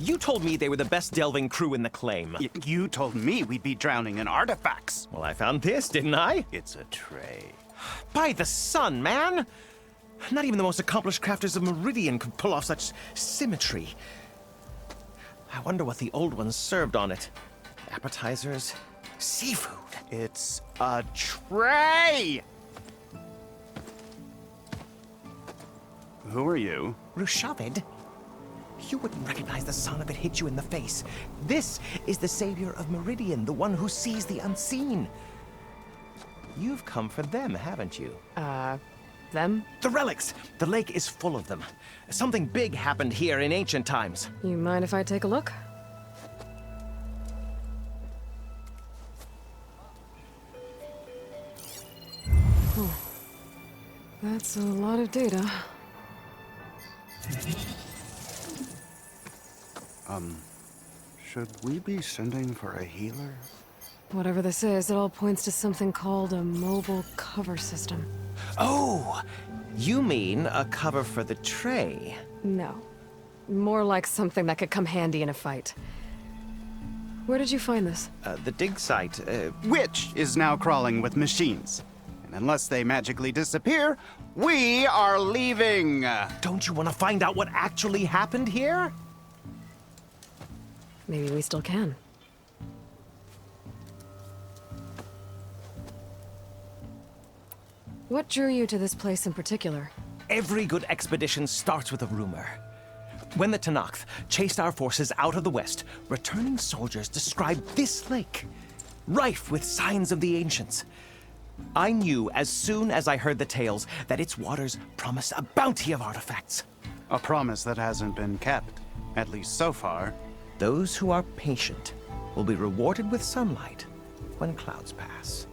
You told me they were the best delving crew in the claim. You told me we'd be drowning in artifacts. Well, I found this, didn't I? It's a tray. By the sun, man! Not even the most accomplished crafters of Meridian could pull off such symmetry. I wonder what the old ones served on it. Appetizers? Seafood? It's a tray! Who are you? Rushavid? You wouldn't recognize the sun if it hit you in the face. This is the savior of Meridian, the one who sees the unseen. You've come for them, haven't you? Them? The relics! The lake is full of them. Something big happened here in ancient times. You mind if I take a look? Oh. That's a lot of data. Should we be sending for a healer? Whatever this is, it all points to something called a mobile cover system. Oh! You mean a cover for the tray? No. More like something that could come handy in a fight. Where did you find this? The dig site, Which is now crawling with machines. And unless they magically disappear, we are leaving! Don't you want to find out what actually happened here? Maybe we still can. What drew you to this place in particular? Every good expedition starts with a rumor. When the Tenakth chased our forces out of the west, returning soldiers described this lake, rife with signs of the ancients. I knew as soon as I heard the tales that its waters promised a bounty of artifacts. A promise that hasn't been kept, at least so far. Those who are patient will be rewarded with sunlight when clouds pass.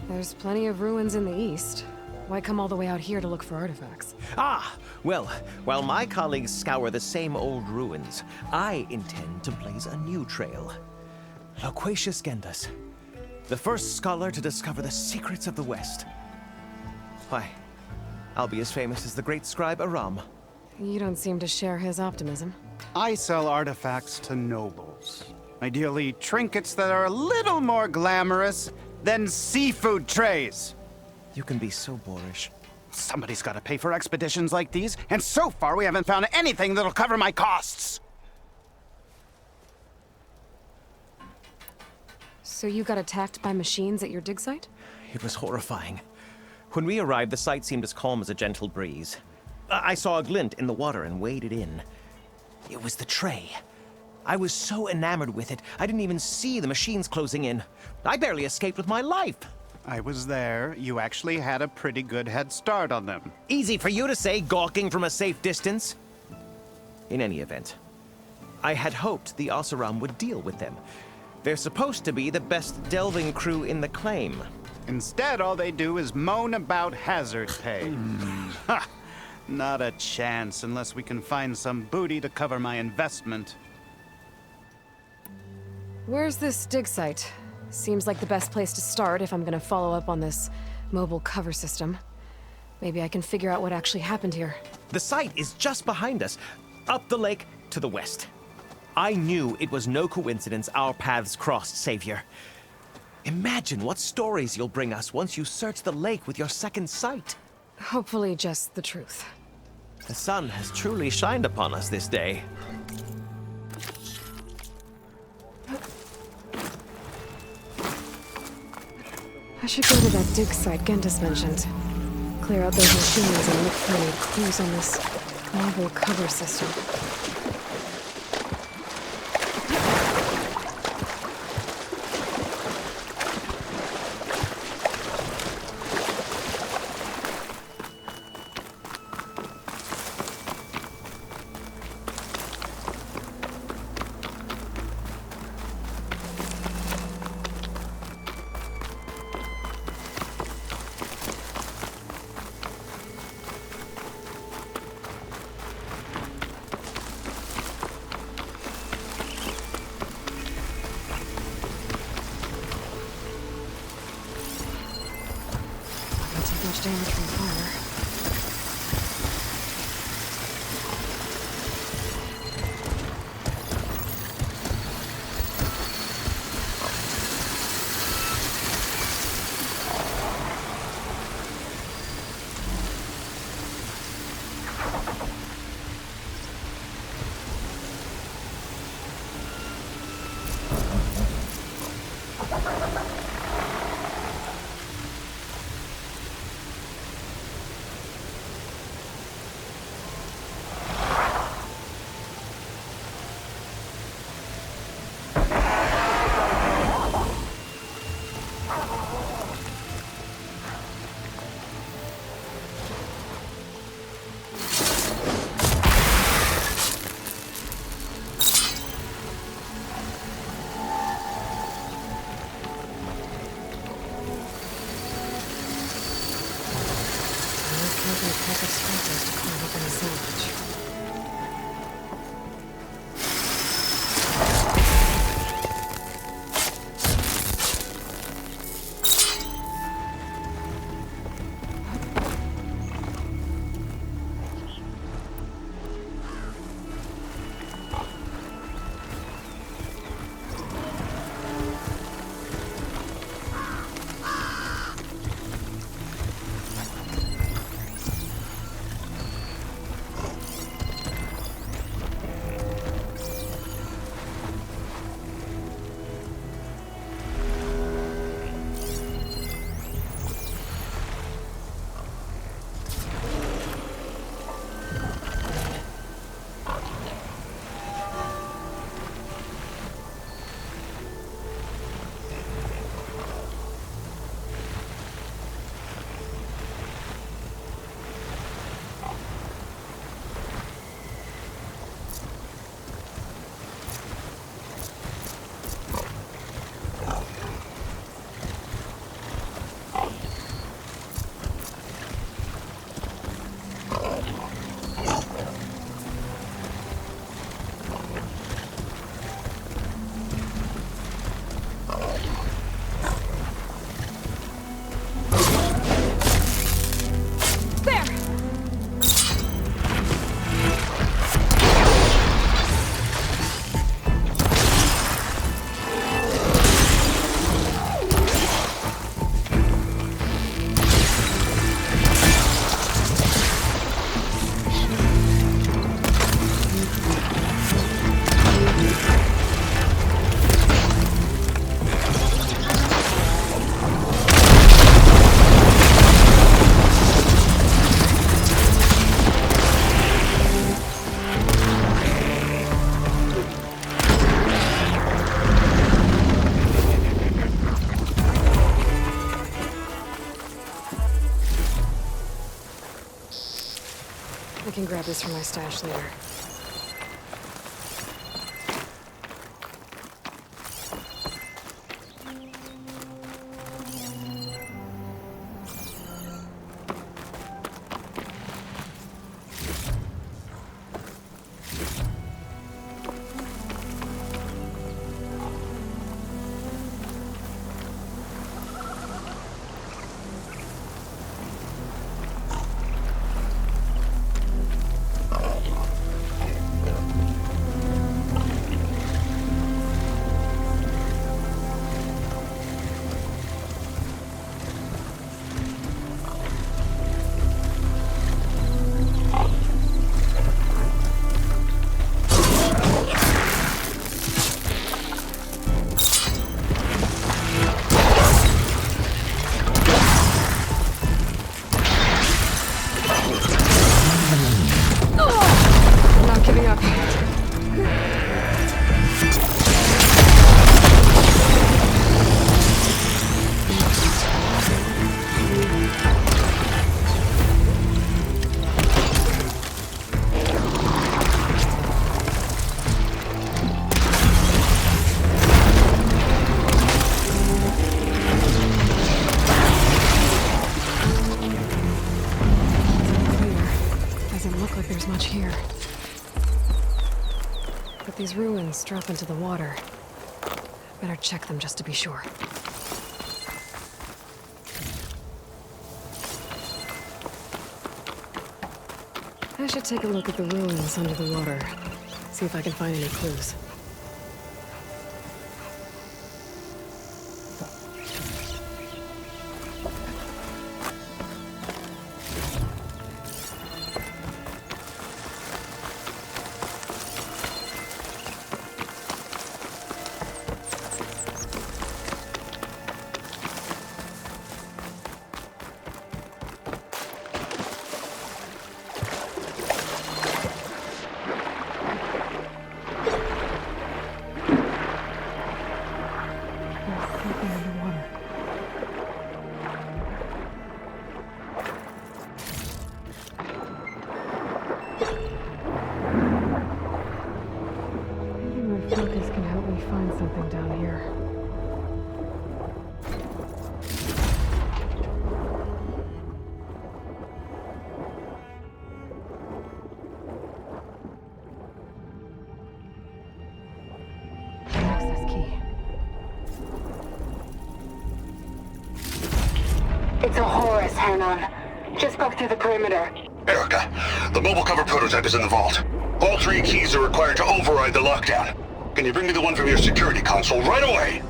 There's plenty of ruins in the east. Why come all the way out here to look for artifacts? Ah, well, while my colleagues scour the same old ruins, I intend to blaze a new trail. Loquacious Gendas, the first scholar to discover the secrets of the West. Why, I'll be as famous as the great scribe Aram. You don't seem to share his optimism. I sell artifacts to nobles. Ideally, trinkets that are a little more glamorous than seafood trays. You can be so boorish. Somebody's got to pay for expeditions like these, and so far we haven't found anything that'll cover my costs. So you got attacked by machines at your dig site? It was horrifying. When we arrived, the sight seemed as calm as a gentle breeze. I saw a glint in the water and waded in. It was the tray. I was so enamored with it, I didn't even see the machines closing in. I barely escaped with my life. I was there. You actually had a pretty good head start on them. Easy for you to say, gawking from a safe distance. In any event, I had hoped the Oseram would deal with them. They're supposed to be the best delving crew in the claim. Instead, all they do is moan about hazard pay. Ha! Not a chance unless we can find some booty to cover my investment. Where's this dig site? Seems like the best place to start if I'm gonna follow up on this mobile cover system. Maybe I can figure out what actually happened here. The site is just behind us, up the lake to the west. I knew it was no coincidence our paths crossed, Savior. Imagine what stories you'll bring us once you search the lake with your second sight. Hopefully just the truth. The sun has truly shined upon us this day. I should go to that dig site Gentis mentioned. Clear out those machines and look for any clues on this mobile cover system. I can grab this from my stash later. These ruins drop into the water. Better check them just to be sure. I should take a look at the ruins under the water. See if I can find any clues. Focus can help me find something down here. Access key. It's a Horus, Hanon. Just broke through the perimeter. Erica, the mobile cover prototype is in the vault. All 3 keys are required to override the lockdown. Can you bring me the one from your security console right away?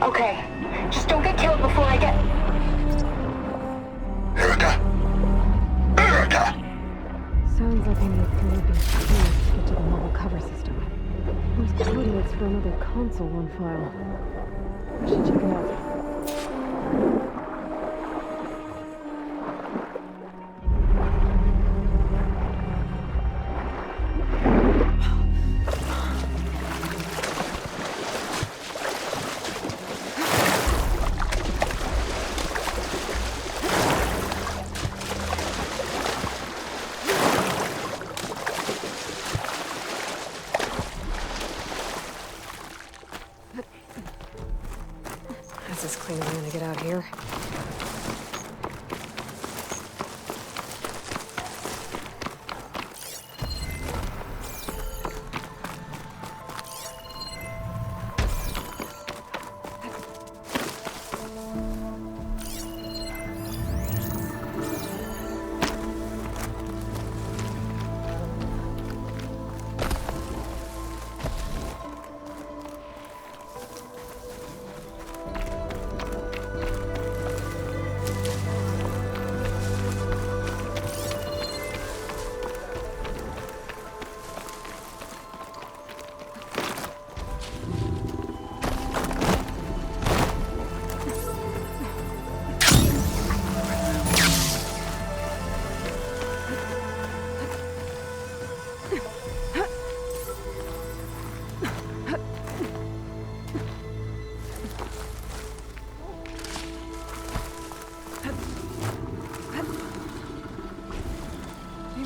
Okay. Just don't get killed before I get... Erica? Erica! Sounds like I need 3 of these keys to get to the mobile cover system. There's coordinates for another console on file. I should check it out. That's as clean as I'm gonna get out here.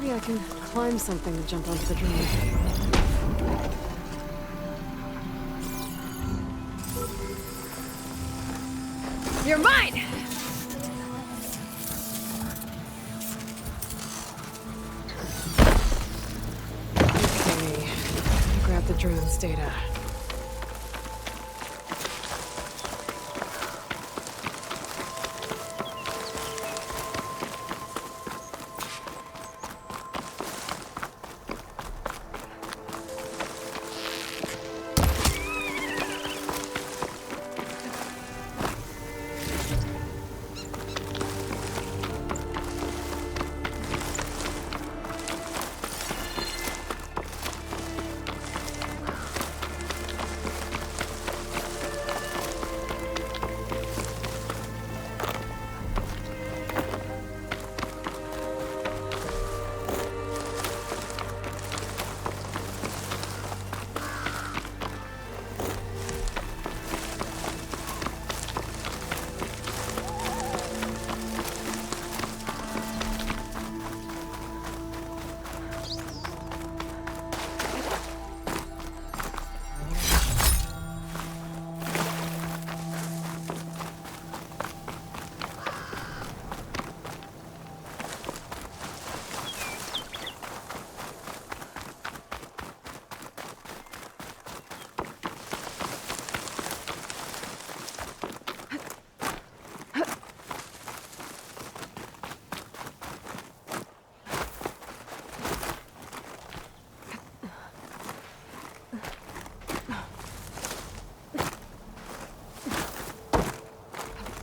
Maybe I can climb something and jump onto the drone. You're mine! Okay. Grab the drone's data.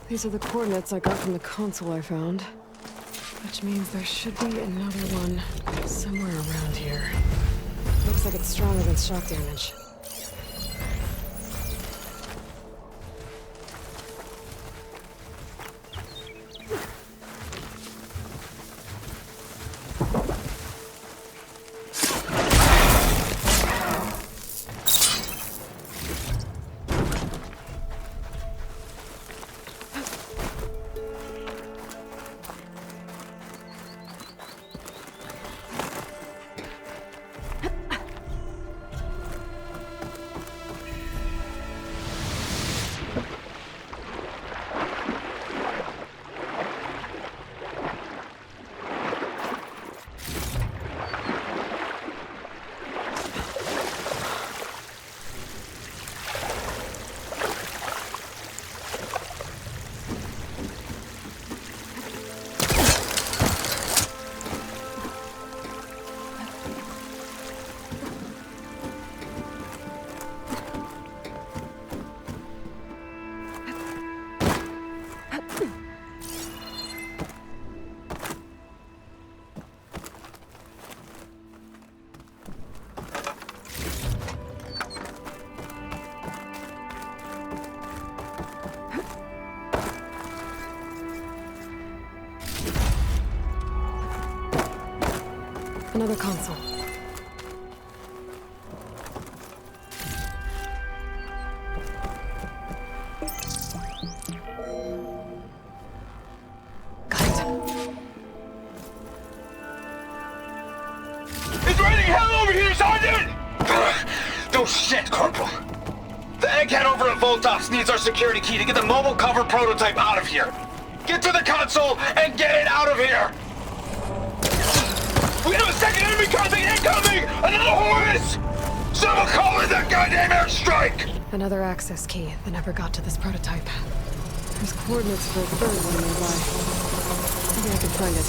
These are the coordinates I got from the console I found. Which means there should be another one somewhere around here. Looks like it's strong against shock damage. Another console. Got it. It's raining hell over here, Sergeant! No shit, Corporal. The egghead over at Voltox needs our security key to get the mobile cover prototype out of here. Get to the console and get it out of here! We have a second enemy contact incoming! Another Horus! Someone call in that goddamn airstrike! Another access key that never got to this prototype. There's coordinates for a third one nearby. Maybe I can find it.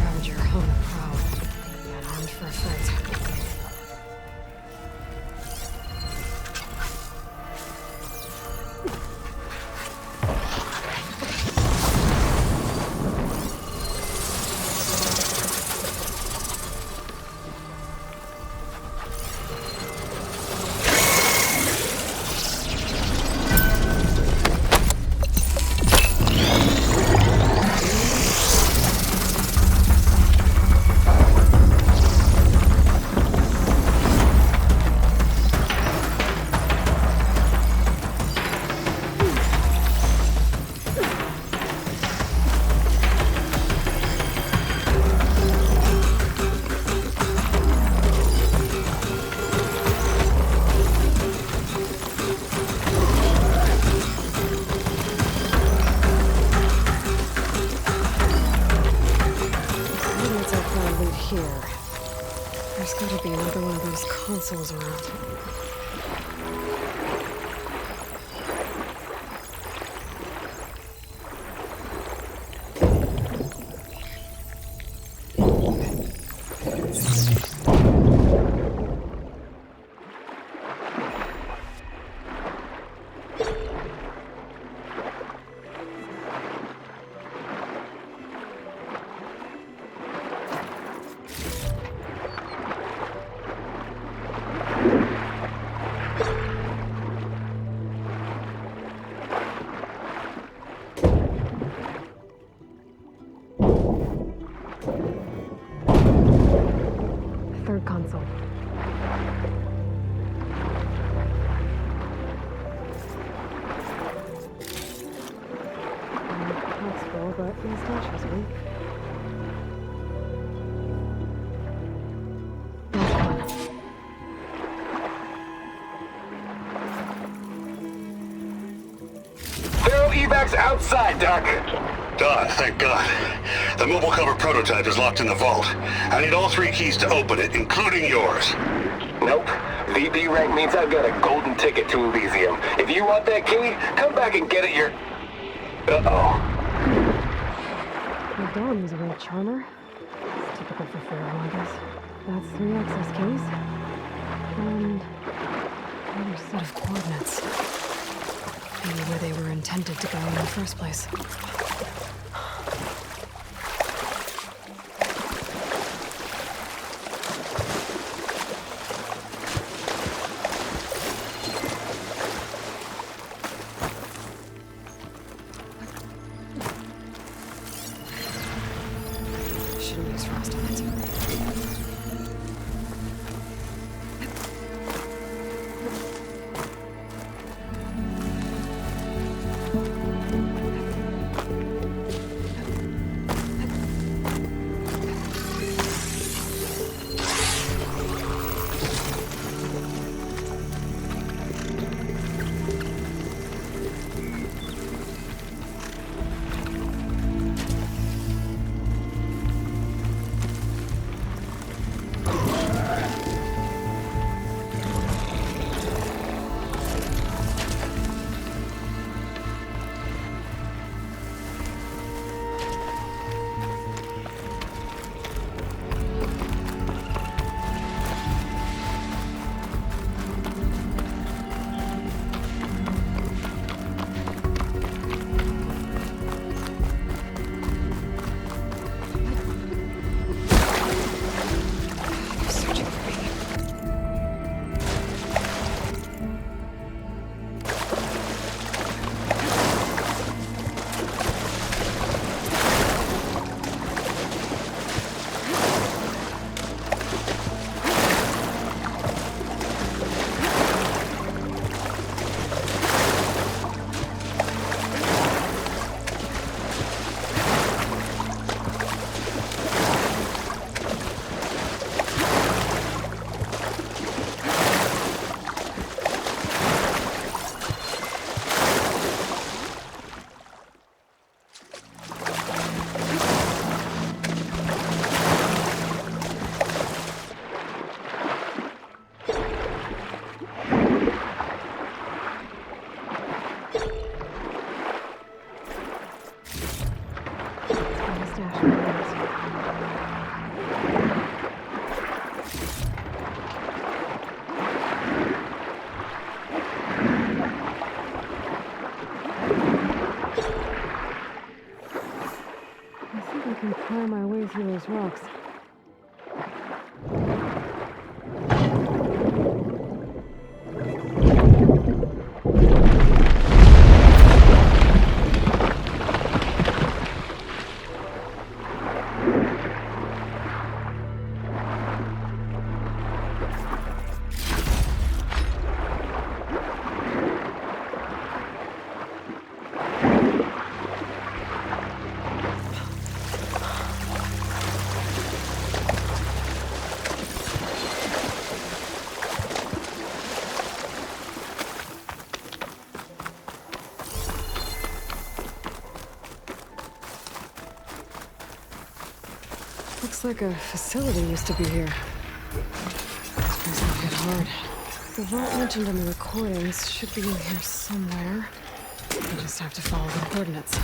Ravager, home proud, and armed for a fight. but my stash was weak. They're evacs outside, Doc. Done, thank God. The mobile cover prototype is locked in the vault. I need all 3 keys to open it, including yours. Nope. VP rank means I've got a golden ticket to Elysium. If you want that key, come back and get it your... Uh-oh. The Dawn was a real charmer. It's typical for Fairmongers. That's 3 access keys. And another set of coordinates. Maybe where they were intended to go in the first place. Shouldn't use frost on it. Climb my way through those rocks. Looks like a facility used to be here. This place will hit hard. The vault mentioned in the recordings should be in here somewhere. I just have to follow the coordinates.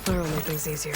That'll make things easier.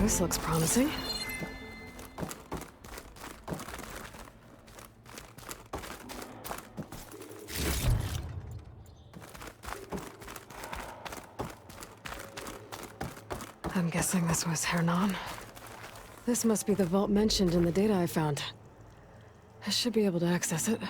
This looks promising. I'm guessing this was Hernan. This must be the vault mentioned in the data I found. I should be able to access it.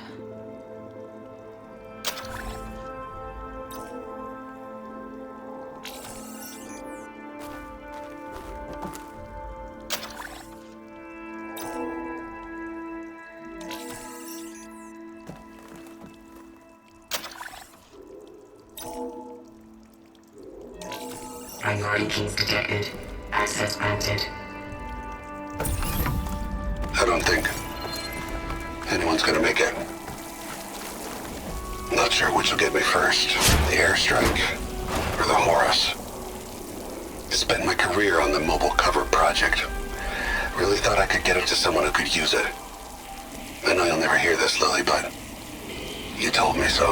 Priority keys detected. Access granted. I don't think anyone's gonna make it. Not sure which will get me first, the airstrike or the Horus. Spent my career on the mobile cover project. Really thought I could get it to someone who could use it. I know you'll never hear this, Lily, but you told me so.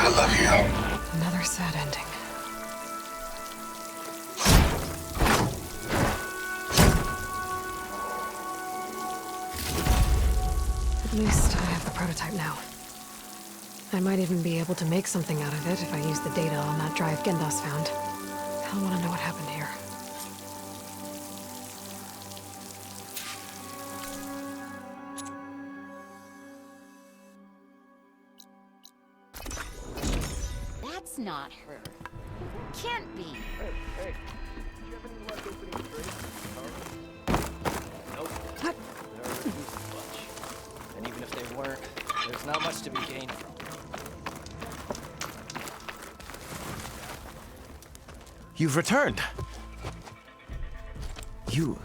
I love you. Another sad ending. At least I have the prototype now. I might even be able to make something out of it if I use the data on that drive Gendas found. I'll want to know what happened here. That's not her. Can't be. Hey, did you have any luck opening trades? Nope. What? There isn't much. And even if they weren't, there's not much to be gained from them. You've returned. You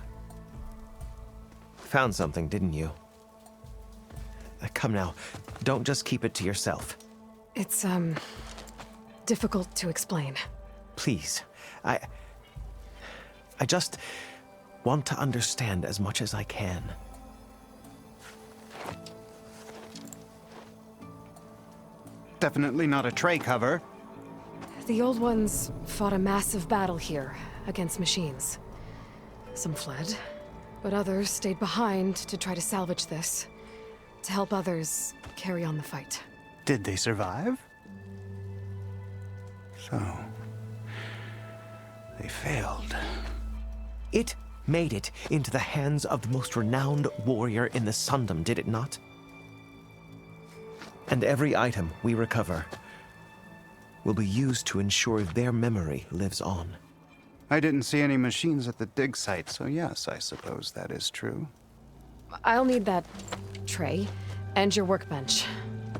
found something, didn't you? Come now, don't just keep it to yourself. It's, difficult to explain. Please, I just want to understand as much as I can. Definitely not a tray cover. The old ones fought a massive battle here against machines. Some fled, but others stayed behind to try to salvage this, to help others carry on the fight. Did they survive? So, they failed. It made it into the hands of the most renowned warrior in the Sundom, did it not? And every item we recover will be used to ensure their memory lives on. I didn't see any machines at the dig site, so yes, I suppose that is true. I'll need that tray and your workbench.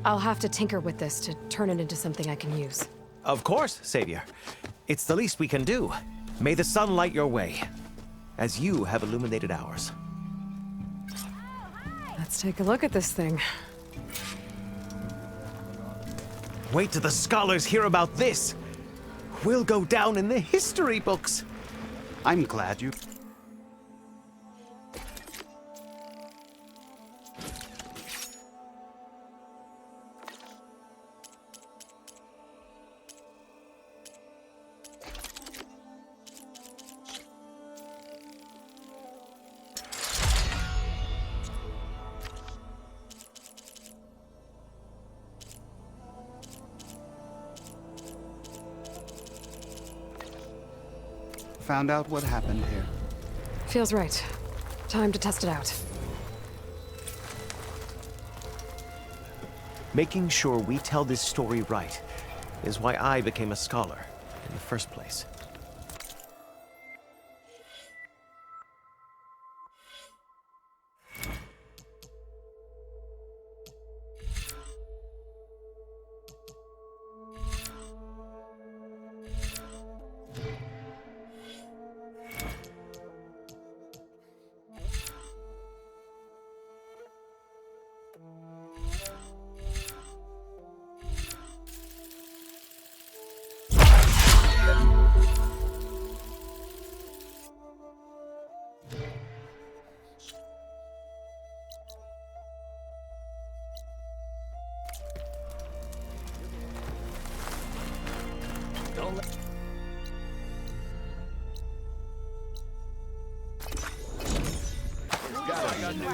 I'll have to tinker with this to turn it into something I can use. Of course, Savior. It's the least we can do. May the sun light your way, as you have illuminated ours. Let's take a look at this thing. Wait till the scholars hear about this. We'll go down in the history books. I'm glad you... found out what happened here. Feels right. Time to test it out. Making sure we tell this story right is why I became a scholar in the first place.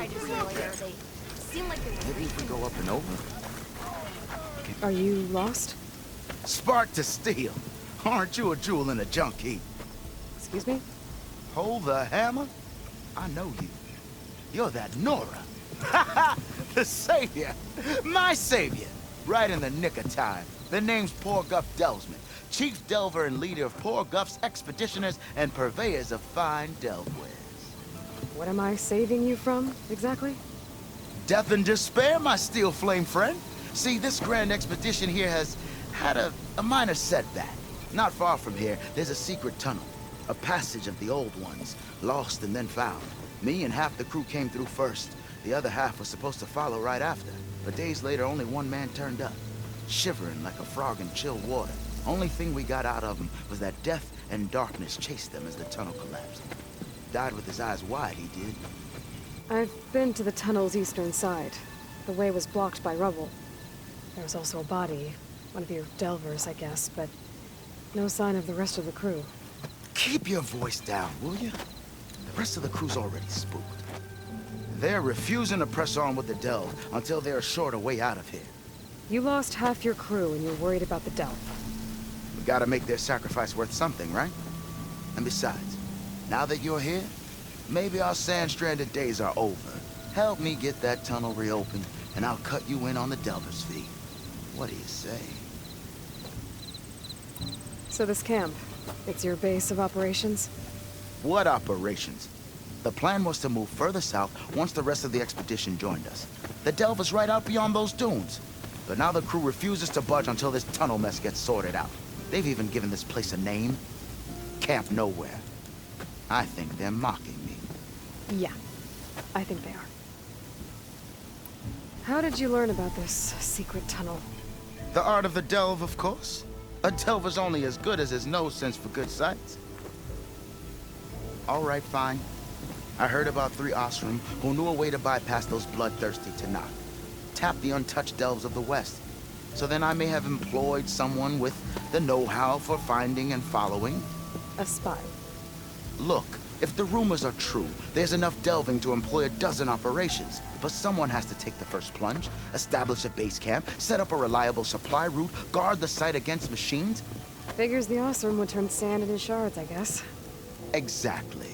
tried earlier. They seem like they were. Maybe if we go up and over? Are you lost? Spark to steel. Aren't you a jewel in a junk heap? Excuse me? Hold the hammer? I know you. You're that Nora. Ha ha! The savior! My savior! Right in the nick of time. The name's Poor Guff Delvesman, chief delver and leader of Poor Guff's expeditioners and purveyors of fine delvewares. What am I saving you from, exactly? Death and despair, my steel flame friend. See, this grand expedition here has had a minor setback. Not far from here, there's a secret tunnel. A passage of the old ones, lost and then found. Me and half the crew came through first. The other half was supposed to follow right after. But days later, only one man turned up, shivering like a frog in chill water. Only thing we got out of him was that death and darkness chased them as the tunnel collapsed. Died with his eyes wide, he did. I've been to the tunnel's eastern side. The way was blocked by rubble. There was also a body. One of your delvers, I guess, but no sign of the rest of the crew. Keep your voice down, will you? The rest of the crew's already spooked. They're refusing to press on with the delve until they're assured a way out of here. You lost half your crew and you're worried about the delve. We gotta make their sacrifice worth something, right? And besides, now that you're here, maybe our sand-stranded days are over. Help me get that tunnel reopened, and I'll cut you in on the delver's fee. What do you say? So this camp, it's your base of operations? What operations? The plan was to move further south once the rest of the expedition joined us. The delve is right out beyond those dunes. But now the crew refuses to budge until this tunnel mess gets sorted out. They've even given this place a name. Camp Nowhere. I think they're mocking me. Yeah, I think they are. How did you learn about this secret tunnel? The art of the delve, of course. A delver's only as good as his nose sense for good sights. All right, fine. I heard about 3 Osram who knew a way to bypass those bloodthirsty Tanakh. Tap the untouched delves of the West. So then I may have employed someone with the know-how for finding and following. A spy. Look, if the rumors are true, there's enough delving to employ a dozen operations. But someone has to take the first plunge, establish a base camp, set up a reliable supply route, guard the site against machines. Figures the Osram would turn sand into shards, I guess. Exactly.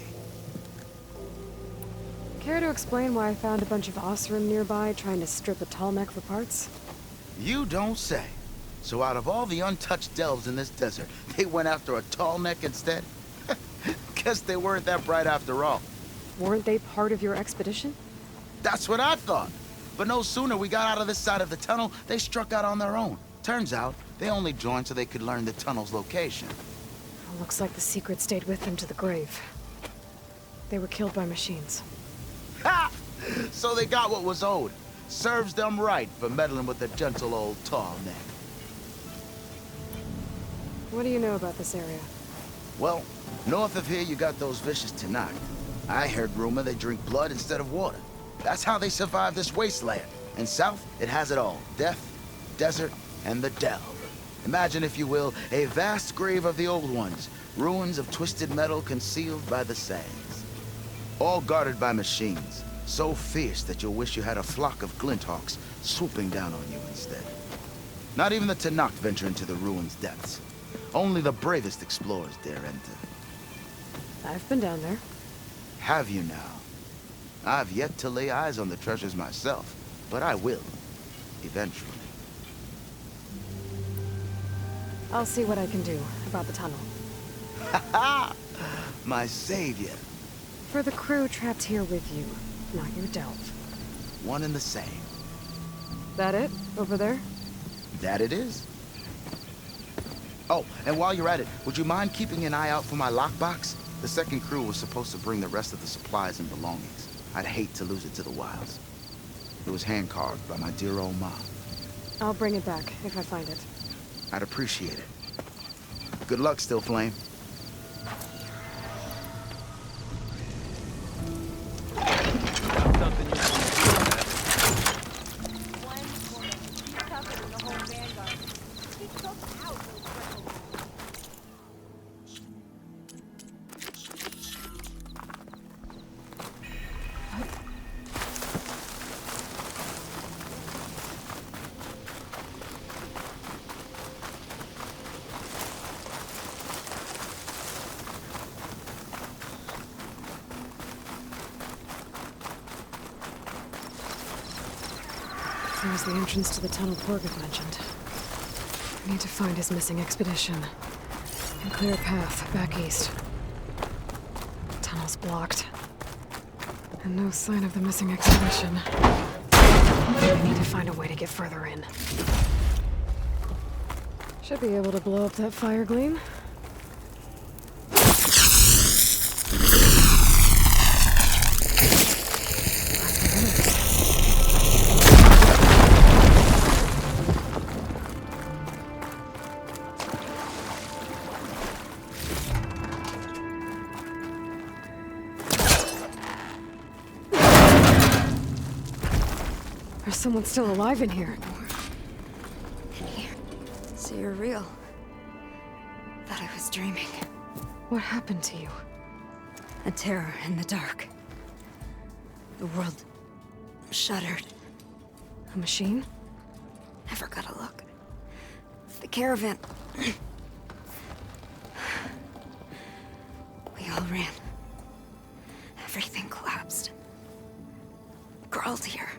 Care to explain why I found a bunch of Osram nearby trying to strip a tall neck for parts? You don't say. So out of all the untouched delves in this desert, they went after a tall neck instead? Guess they weren't that bright after all. Weren't they part of your expedition? That's what I thought. But no sooner we got out of this side of the tunnel, they struck out on their own. Turns out, they only joined so they could learn the tunnel's location. Looks like the secret stayed with them to the grave. They were killed by machines. Ha! So they got what was owed. Serves them right for meddling with the gentle old tall neck. What do you know about this area? Well, north of here you got those vicious Tanakh. I heard rumor they drink blood instead of water. That's how they survive this wasteland. And south, it has it all. Death, desert, and the delve. Imagine, if you will, a vast grave of the old ones. Ruins of twisted metal concealed by the sands. All guarded by machines. So fierce that you'll wish you had a flock of glinthawks swooping down on you instead. Not even the Tanakh venture into the ruins' depths. Only the bravest explorers dare enter. I've been down there. Have you now? I've yet to lay eyes on the treasures myself, but I will. Eventually. I'll see what I can do about the tunnel. Ha ha! My savior. For the crew trapped here with you, not your delve. One and the same. That it? Over there? That it is. Oh, and while you're at it, would you mind keeping an eye out for my lockbox? The second crew was supposed to bring the rest of the supplies and belongings. I'd hate to lose it to the wilds. It was hand-carved by my dear old mom. I'll bring it back if I find it. I'd appreciate it. Good luck, Still Flame. There's the entrance to the tunnel Porgeth mentioned. I need to find his missing expedition. And clear a path back east. Tunnel's blocked. And no sign of the missing expedition. I need to find a way to get further in. Should be able to blow up that fire gleam. There's someone still alive in here. In here. So you're real. Thought I was dreaming. What happened to you? A terror in the dark. The world shuddered. A machine? Never got a look. The caravan. We all ran. Everything collapsed. Crawled here.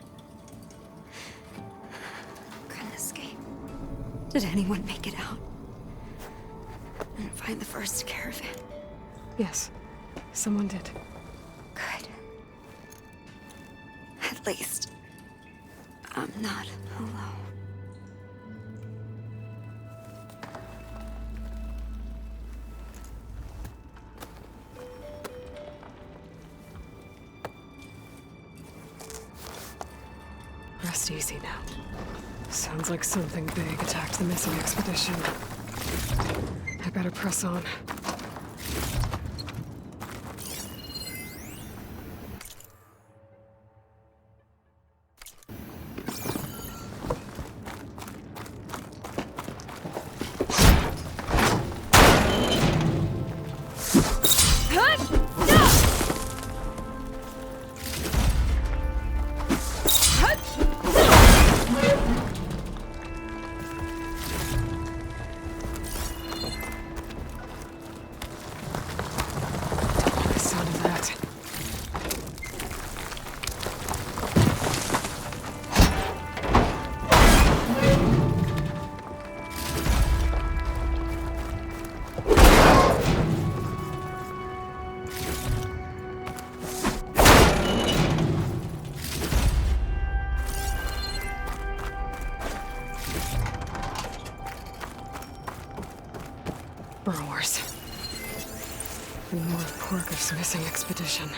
Couldn't escape. Did anyone make it out? And find the first caravan? Yes, someone did. Good. At least, I'm not alone. Rest easy now. Sounds like something big attacked the missing expedition. I better press on. Brewers. And more of Porgeth's missing expedition.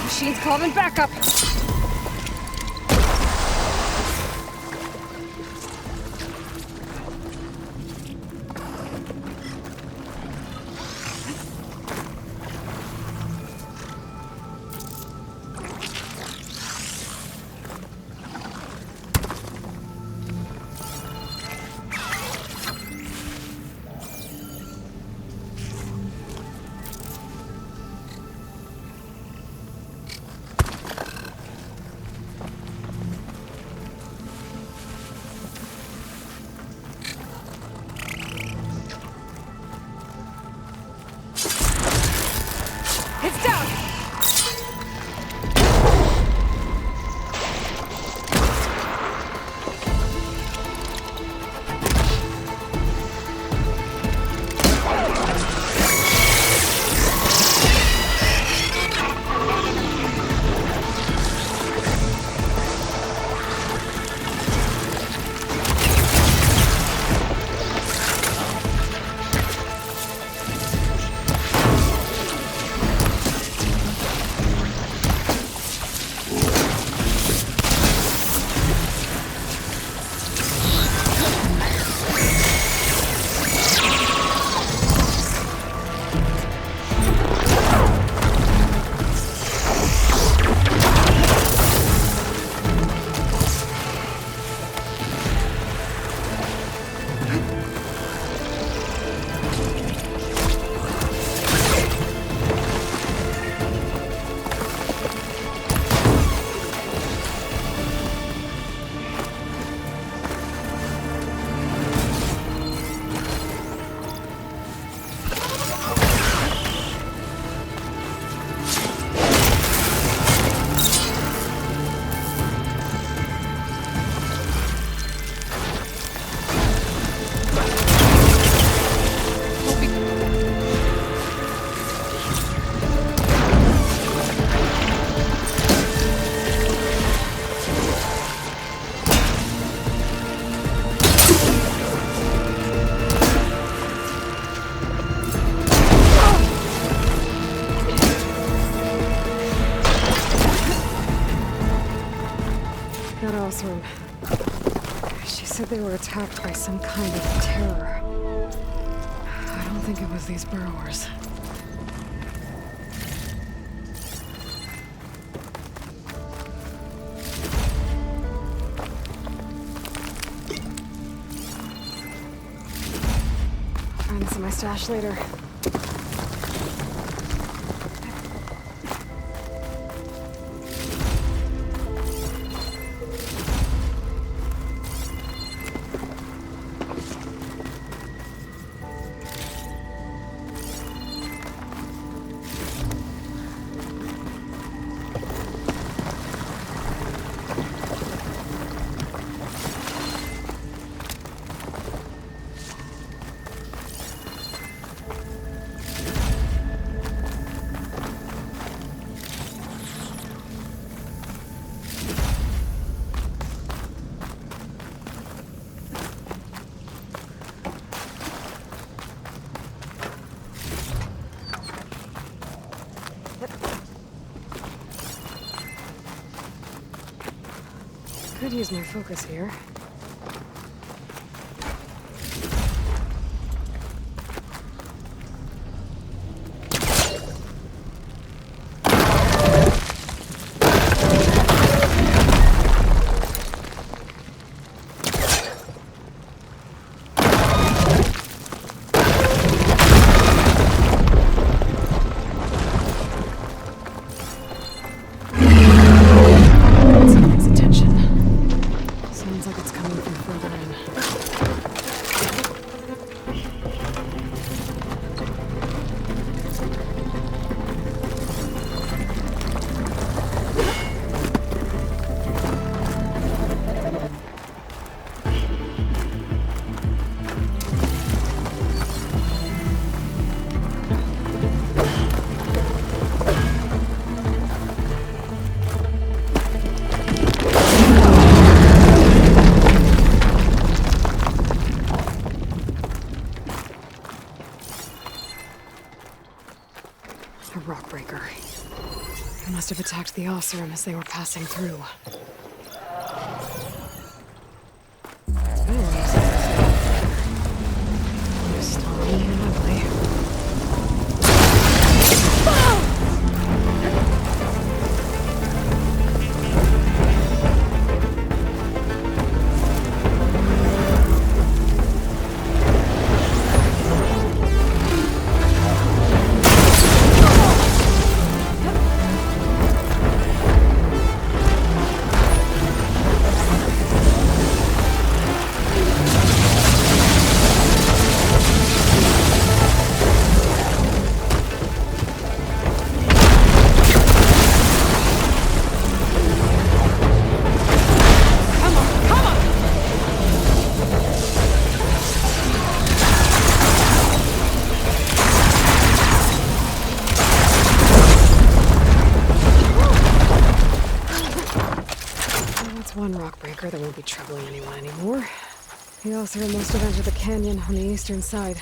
Machine's calling backup! It's down! That Osram. She said they were attacked by some kind of terror. I don't think it was these burrowers. Find this in my stash later. Could use my focus here. A rock breaker. It must have attacked the Osram as they were passing through. Stormy and ugly. rock breaker that won't be troubling anyone anymore. The Osira must have entered the canyon on the eastern side.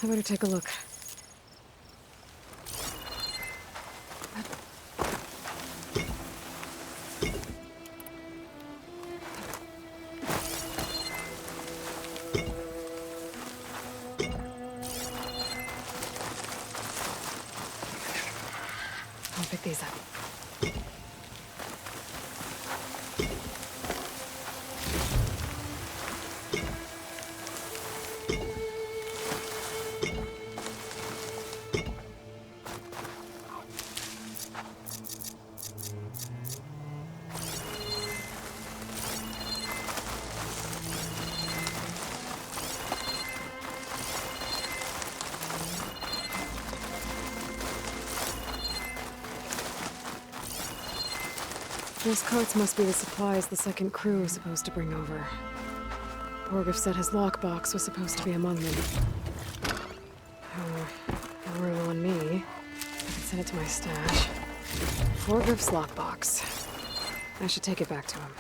I better take a look. I'll pick these up. Those carts must be the supplies the second crew is supposed to bring over. Orgriff said his lockbox was supposed to be among them. No room on me. I can send it to my stash. Orgriff's lockbox. I should take it back to him.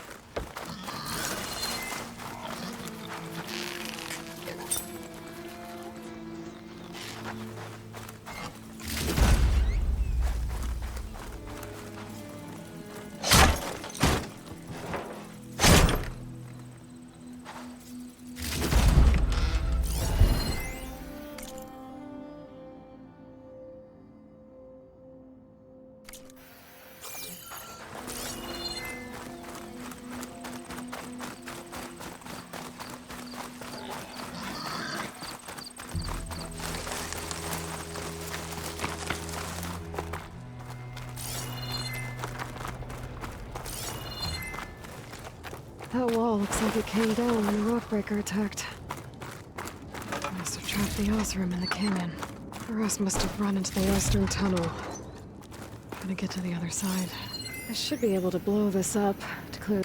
That wall looks like it came down when the rockbreaker attacked. Must have trapped the Osram in the canyon. The rest must have run into the western tunnel. Gonna get to the other side. I should be able to blow this up to clear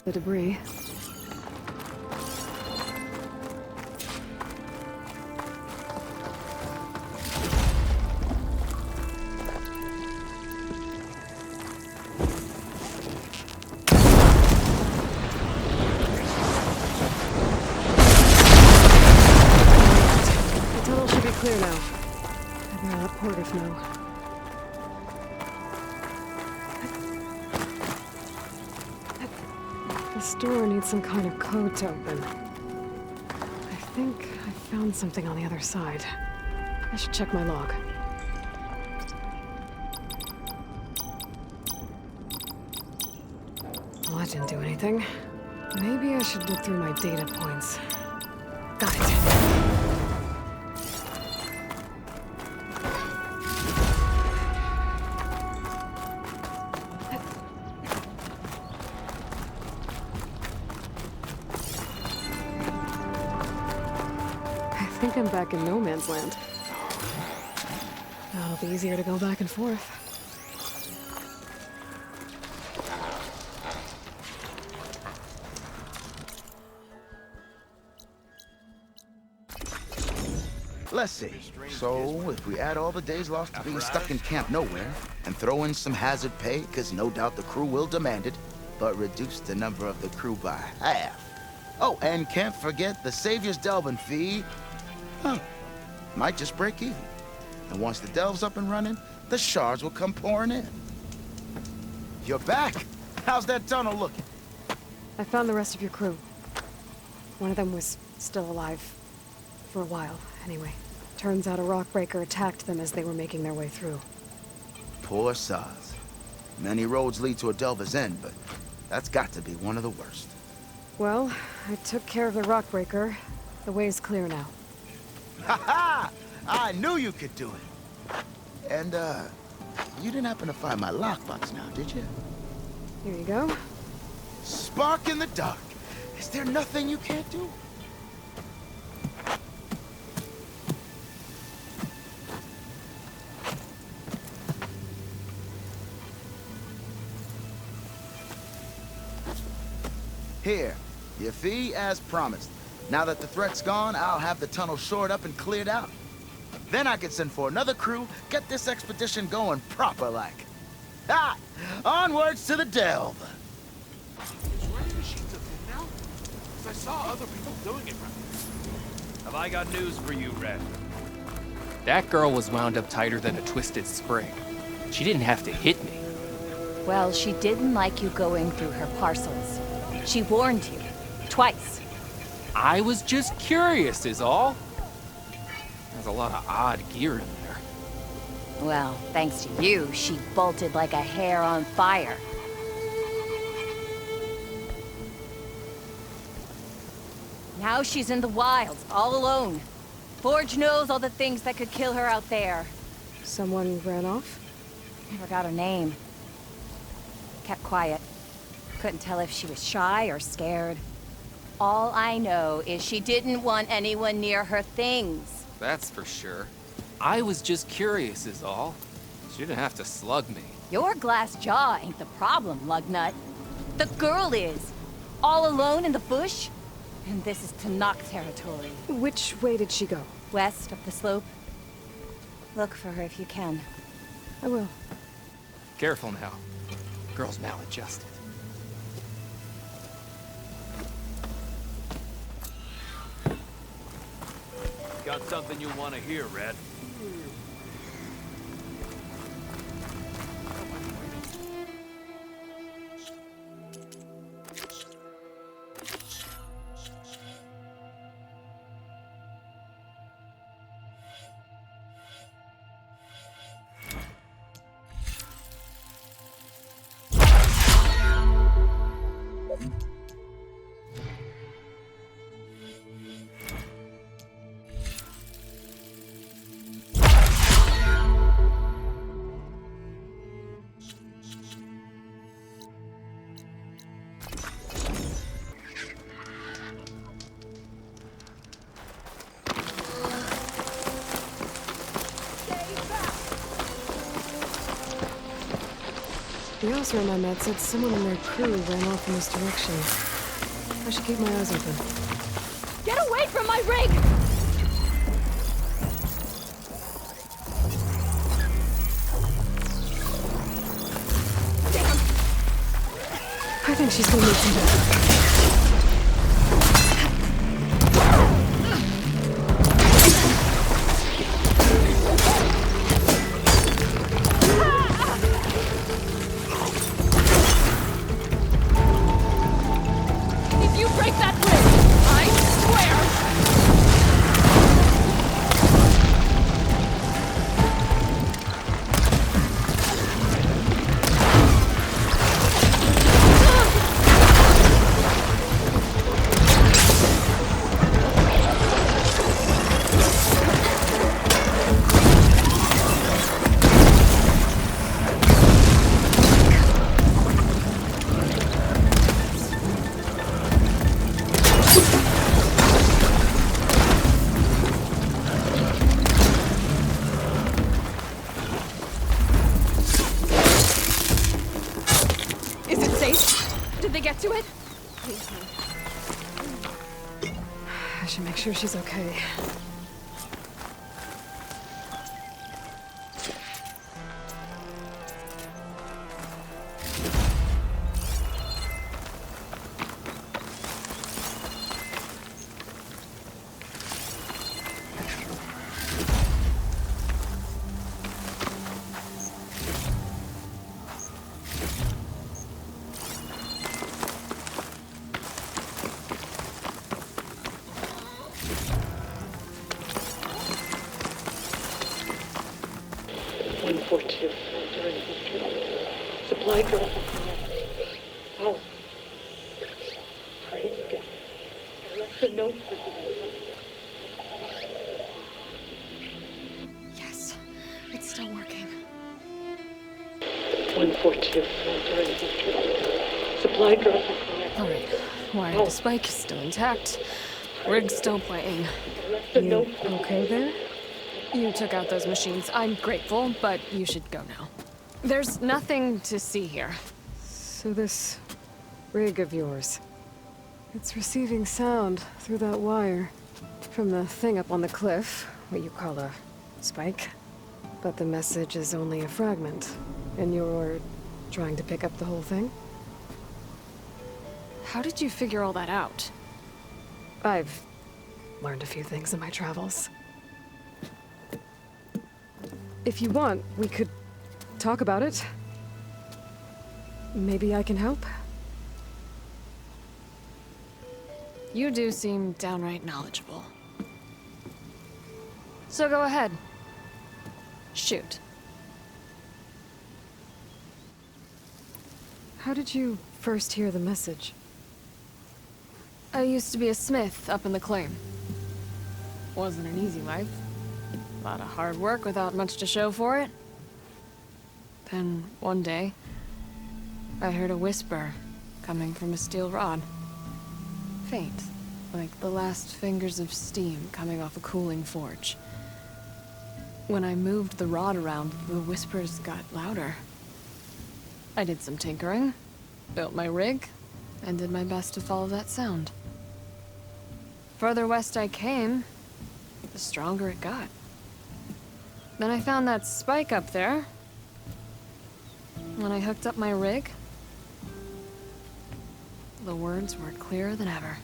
the debris. Clear now. I better let Orgriff know. This door needs some kind of code to open. I think I found something on the other side. I should check my log. Well, that didn't do anything. Maybe I should look through my data points. Got it. I think I'm back in no man's land. That'll be easier to go back and forth. Let's see. So, if we add all the days lost to being stuck in Camp Nowhere, and throw in some hazard pay, because no doubt the crew will demand it, but reduce the number of the crew by half. Oh, and can't forget the Savior's Delving fee. Huh. Might just break even. And once the delve's up and running, the shards will come pouring in. You're back! How's that tunnel looking? I found the rest of your crew. One of them was still alive. For a while, anyway. Turns out a rockbreaker attacked them as they were making their way through. Poor sods. Many roads lead to a delver's end, but that's got to be one of the worst. Well, I took care of the rockbreaker. The way's clear now. Ha-ha! I knew you could do it. And, you didn't happen to find my lockbox now, did you? Here you go. Spark in the dark. Is there nothing you can't do? Here, your fee as promised. Now that the threat's gone, I'll have the tunnel shored up and cleared out. Then I can send for another crew, get this expedition going proper-like. Ha! Onwards to the delve. Is running machines a thing now? 'Cause I saw other people doing it right now. Have I got news for you, Red? That girl was wound up tighter than a twisted spring. She didn't have to hit me. Well, she didn't like you going through her parcels. She warned you. Twice. I was just curious is all. There's a lot of odd gear in there. Well, thanks to you, she bolted like a hair on fire. Now she's in the wilds, all alone. Forge knows all the things that could kill her out there. Someone ran off? Never got her name. Kept quiet. Couldn't tell if she was shy or scared. All I know is she didn't want anyone near her things. That's for sure. I was just curious is all. She didn't have to slug me. Your glass jaw ain't the problem, lugnut. The girl is. All alone in the bush. And this is Tanakh territory. Which way did she go? West up the slope. Look for her if you can. I will. Careful now. Girl's maladjusted. Got something you want to hear, Red? The officer on my med said someone in their crew ran off in this direction. I should keep my eyes open. Get away from my rig! Damn! I think she's gonna need some help. To it? I should make sure she's okay. Supply drop. How? I left a note for you. Yes, it's still working. 142. Supply drop. All right. Wire to spike is still intact. Rig's still playing. You okay there? You took out those machines. I'm grateful, but you should go now. There's nothing to see here. So this rig of yours, it's receiving sound through that wire from the thing up on the cliff, what you call a spike. But the message is only a fragment, and your trying to pick up the whole thing. How did you figure all that out? I've learned a few things in my travels. If you want, we could talk about it. Maybe I can help? You do seem downright knowledgeable. So go ahead. Shoot. How did you first hear the message? I used to be a smith up in the claim. Wasn't an easy life. A lot of hard work without much to show for it. Then, one day, I heard a whisper coming from a steel rod. Faint, like the last fingers of steam coming off a cooling forge. When I moved the rod around, the whispers got louder. I did some tinkering, built my rig, and did my best to follow that sound. Further west I came, the stronger it got. Then I found that spike up there. When I hooked up my rig, the words were clearer than ever.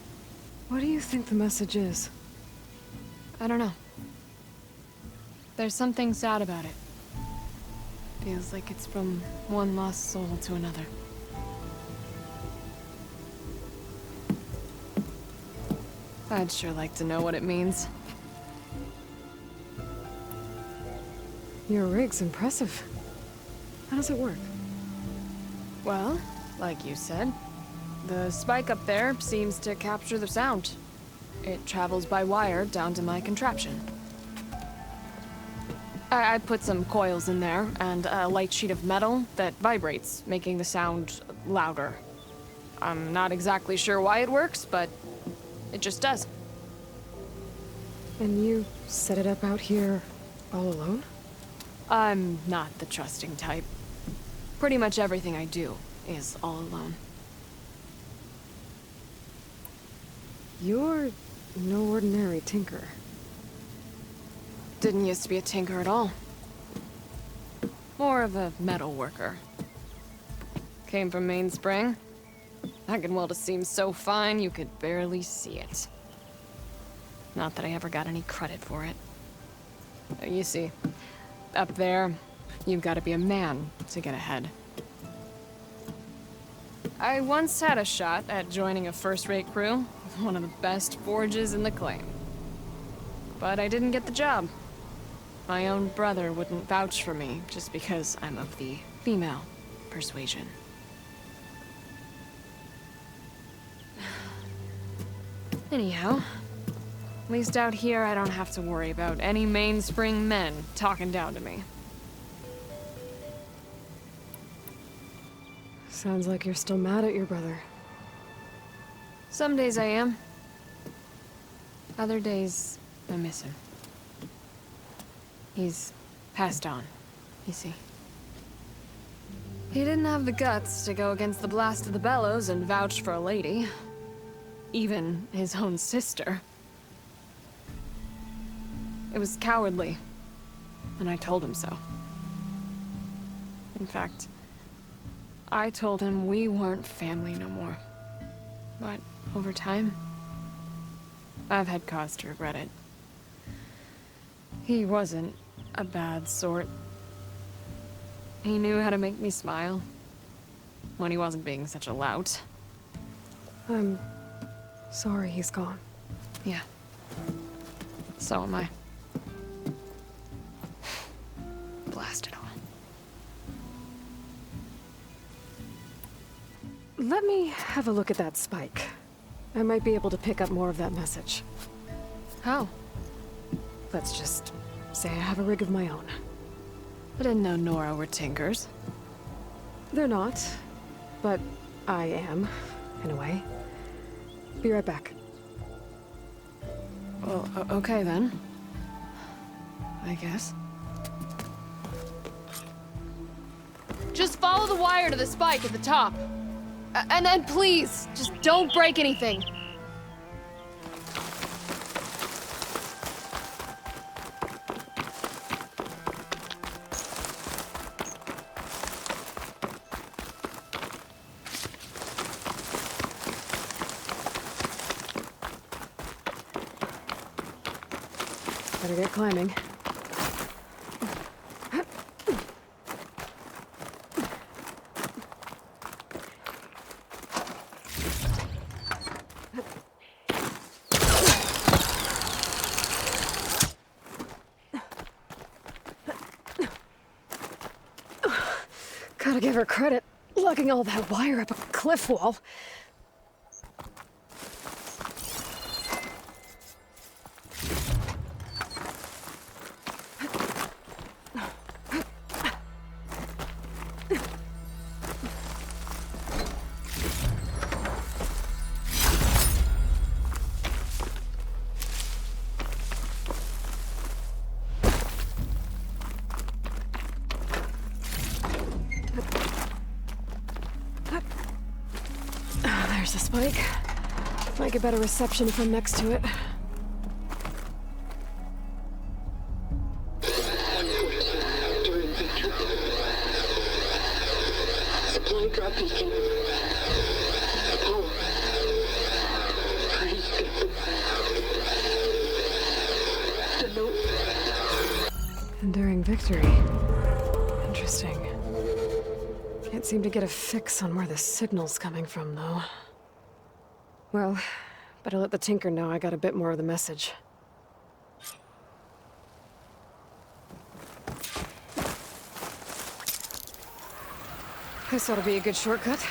What do you think the message is? I don't know. There's something sad about it. Feels like it's from one lost soul to another. I'd sure like to know what it means. Your rig's impressive. How does it work? Well, like you said, the spike up there seems to capture the sound. It travels by wire down to my contraption. I put some coils in there and a light sheet of metal that vibrates, making the sound louder. I'm not exactly sure why it works, but it just does. And you set it up out here all alone? I'm not the trusting type. Pretty much everything I do is all alone. You're no ordinary tinker. Didn't used to be a tinker at all. More of a metal worker. Came from Mainspring. That can weld a seam so fine you could barely see it. Not that I ever got any credit for it. You see, up there, you've got to be a man to get ahead. I once had a shot at joining a first-rate crew with one of the best forges in the claim. But I didn't get the job. My own brother wouldn't vouch for me just because I'm of the female persuasion. Anyhow, at least out here I don't have to worry about any Mainspring men talking down to me. Sounds like you're still mad at your brother. Some days I am. Other days, I miss him. He's passed on, you see. He didn't have the guts to go against the blast of the bellows and vouch for a lady. Even his own sister. It was cowardly, and I told him so. In fact, I told him we weren't family no more. But over time, I've had cause to regret it. He wasn't a bad sort. He knew how to make me smile when he wasn't being such a lout. I'm sorry he's gone. Yeah. So am I. Blast it all. Let me have a look at that spike. I might be able to pick up more of that message. How? Let's just say I have a rig of my own. I didn't know Nora were tinkers. They're not, but I am, in a way. Be right back. Well, okay then. I guess. Just follow the wire to the spike at the top. And then please, just don't break anything. Better get climbing. Gotta give her credit, lugging all that wire up a cliff wall. There's a spike. Might get better reception if I'm next to it. During victory. Supply drop beacon. Power. Please get the note. Enduring victory. Interesting. Can't seem to get a fix on where the signal's coming from, though. Well, better let the Tinker know I got a bit more of the message. This ought to be a good shortcut.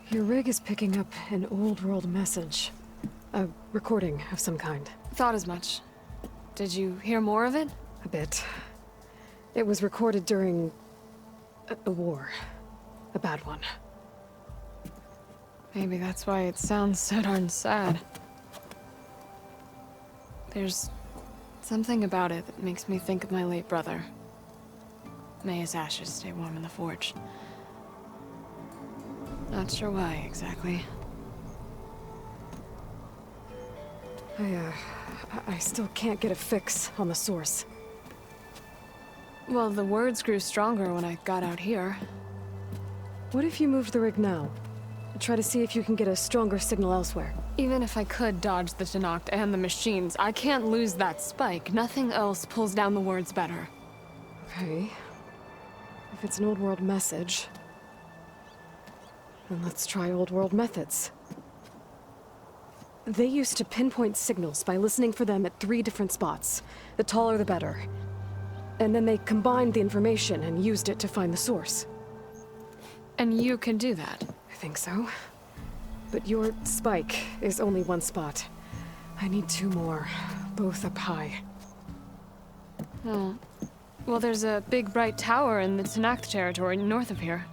Your rig is picking up an old-world message. A recording of some kind. Thought as much. Did you hear more of it? A bit. It was recorded during a war. A bad one. Maybe that's why it sounds so darn sad. There's something about it that makes me think of my late brother. May his ashes stay warm in the forge. Not sure why, exactly. I still can't get a fix on the source. Well, the words grew stronger when I got out here. What if you moved the rig now? Try to see if you can get a stronger signal elsewhere. Even if I could dodge the Tenakth and the machines, I can't lose that spike. Nothing else pulls down the words better. Okay. If it's an old-world message, then let's try old-world methods. They used to pinpoint signals by listening for them at 3 different spots. The taller the better. And then they combined the information and used it to find the source. And you can do that? I think so. But your spike is only 1 spot. I need 2 more, both up high. Oh. Well, there's a big bright tower in the Tenakth territory north of here.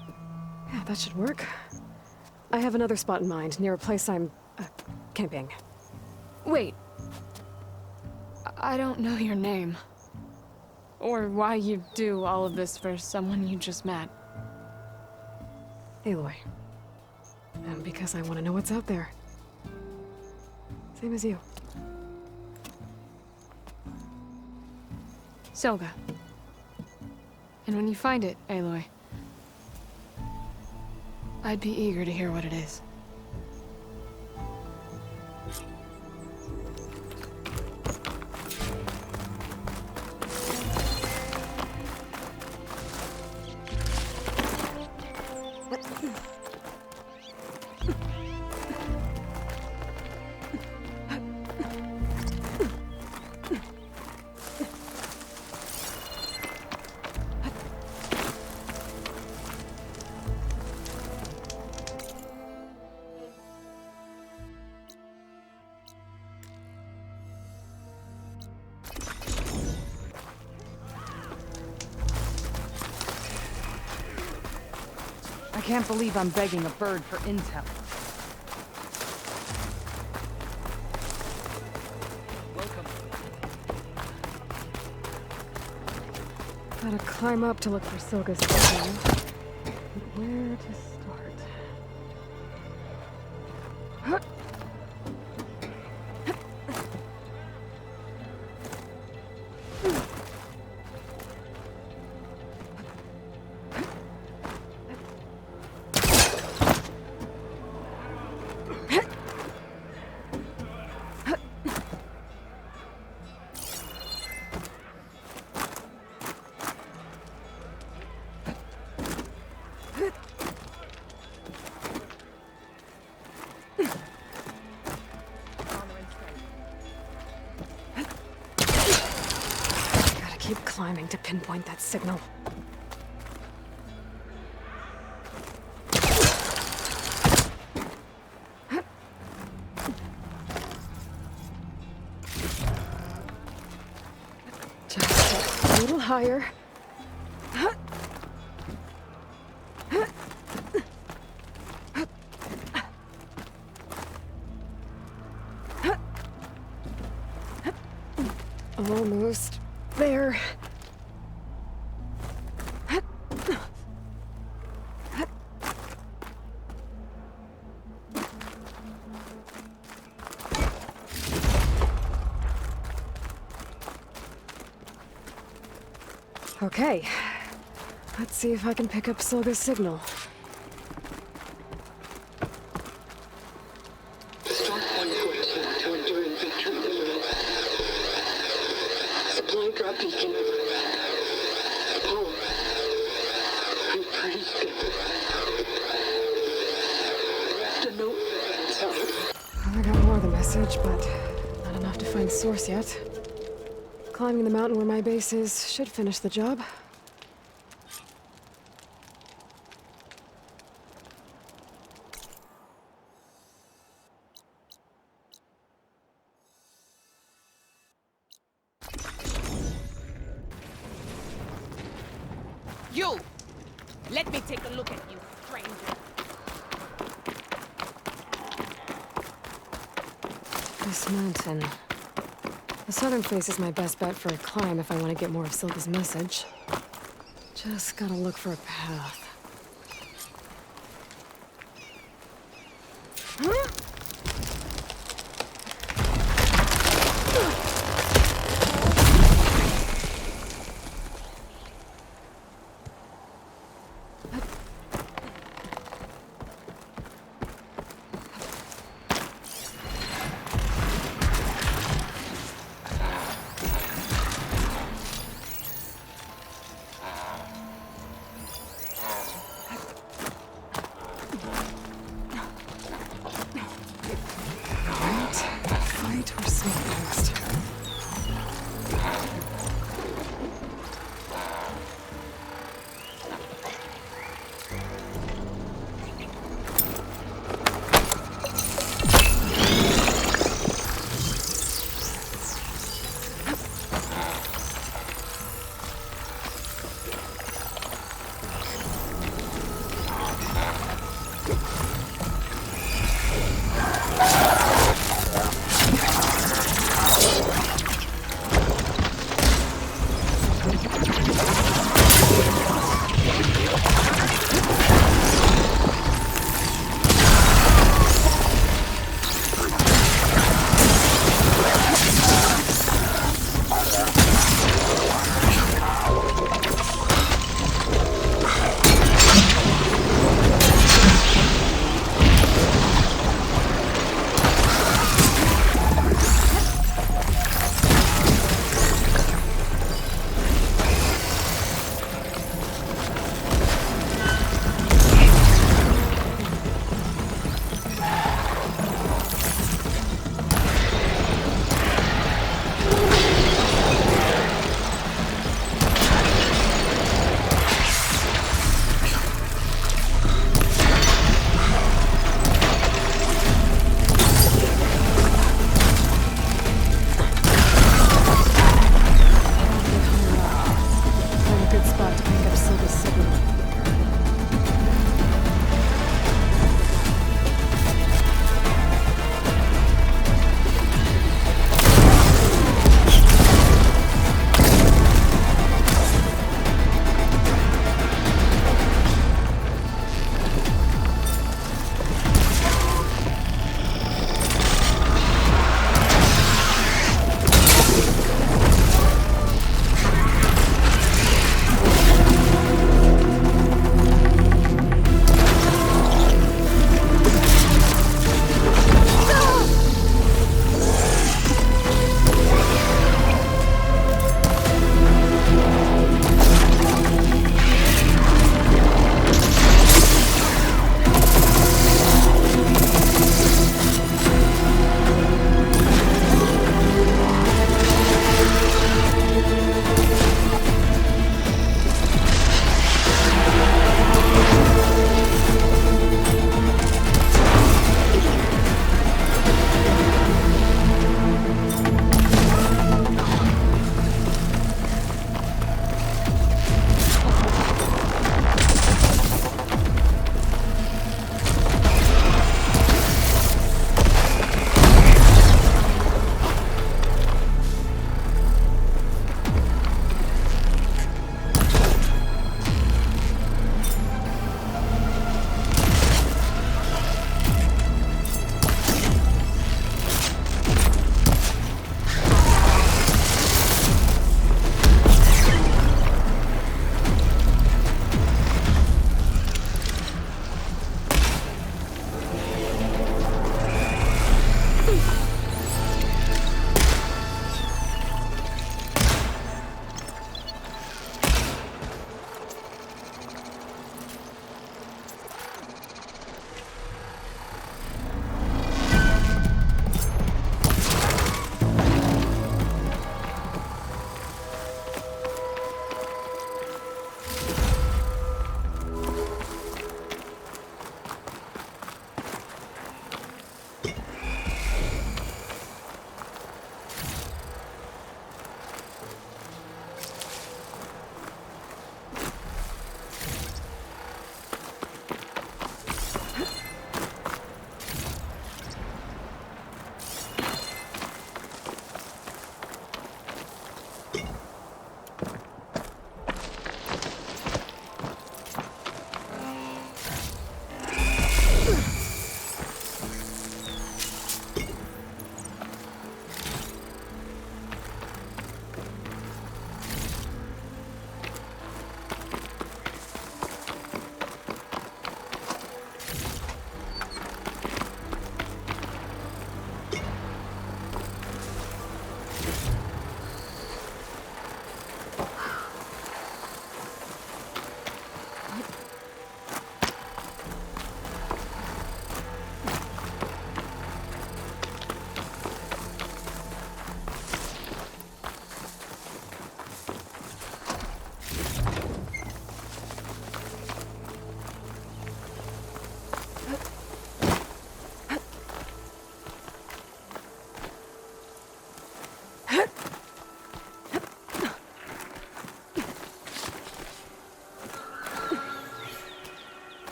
Yeah, that should work. I have another spot in mind, near a place I'm, camping. Wait. I don't know your name. Or why you do all of this for someone you just met. Aloy. And because I want to know what's out there. Same as you. Selga. And when you find it, Aloy, I'd be eager to hear what it is. I can't believe I'm begging a bird for intel. Gotta climb up to look for Silga's signal. But where to start? Keep climbing to pinpoint that signal. Just a little higher. Almost there. Okay. Let's see if I can pick up Solga's signal. Start 114 to enduring victory imminent. Supply drop beacon. Apollo. I'm pretty scared. The note. I got more of the message, but not enough to find source yet. Climbing the mountain where my base is should finish the job. You! Let me take a look at you, stranger. This mountain. The southern face is my best bet for a climb if I want to get more of Silga's message. Just gotta look for a path. Huh?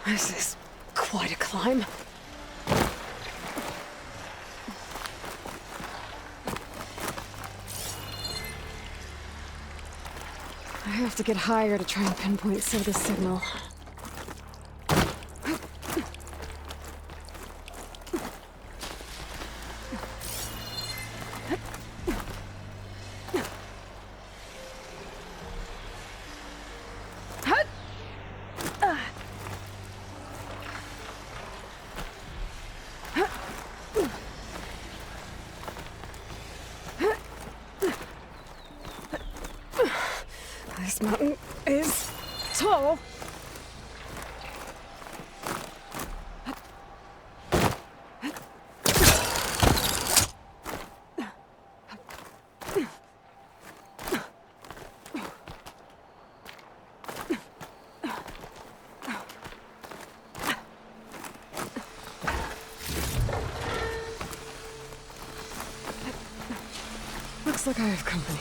This is quite a climb. I have to get higher to try and pinpoint Soda's signal. This mountain is tall. Looks like I have company.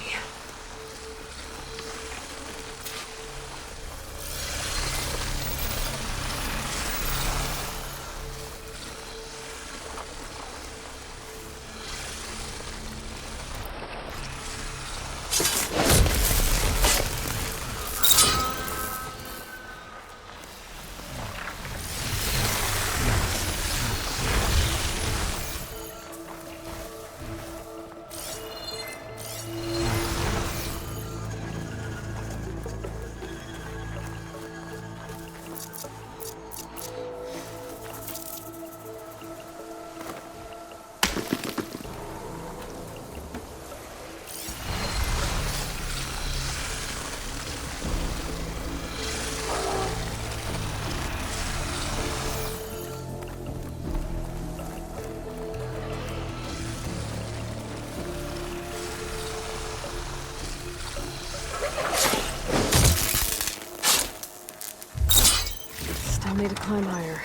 Still need to climb higher.